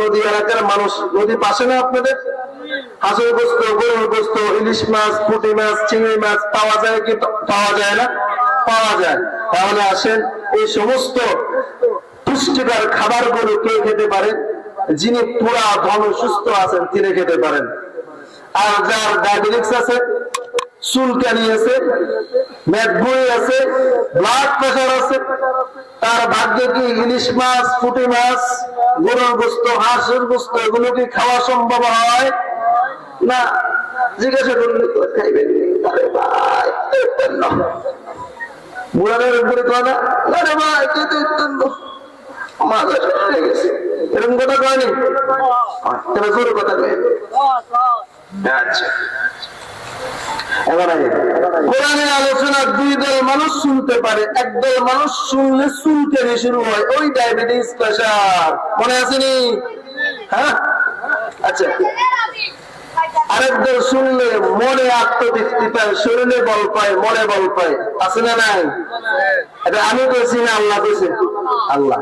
নদী এলাকার মানুষ, নদী পাশে না আপনাদের? হাঁসের গোস্ত, গরুর গোস্ত, ইলিশ মাছ, পুঁটি মাছ, চিংড়ি মাছ পাওয়া যায় কি পাওয়া যায় না? পাওয়া যায়। তাহলে আসেন, এই সমস্ত পুষ্টিকর খাবারগুলো কে খেতে পারে? যিনি পুরা ধন সুস্থ আছেন তিনি খেতে পারেন। আর যার ডায়াবেটিস আছে, চুলকানি আছে, মেদবুই আছে, ব্লাড প্রেশার আছে, তার ভাগ্যে কি ইলিশ মাছ, পুঁটি মাছ, গরুর গোস্ত, হাঁসের গোস্ত এগুলো কি খাওয়া সম্ভব হয় না? জিজ্ঞাসা করলে খাইবেন? আরে ভাই বুড়াদের উপরে কয় না, আরে ভাই মাথা হয়ে গেছে, এরকম কথা কয়নি? তাহলে জোরে কথা কয়। আচ্ছা, কোরআনের আলোচনা দুই দল মানুষ শুনতে পারে। একদল মানুষ শুনলে চুলকানি শুরু হয়, ওই ডায়াবেটিস, প্রেশার, মনে আসেনি? হ্যাঁ, আচ্ছা। আরেক দল শুনলে মনে আত্মতৃপ্তি পায়, শরীরে বল পায়, মনে বল পায়, আছে না নাই? এটা আমি কইছি না আল্লাহ কইছে? আল্লাহ।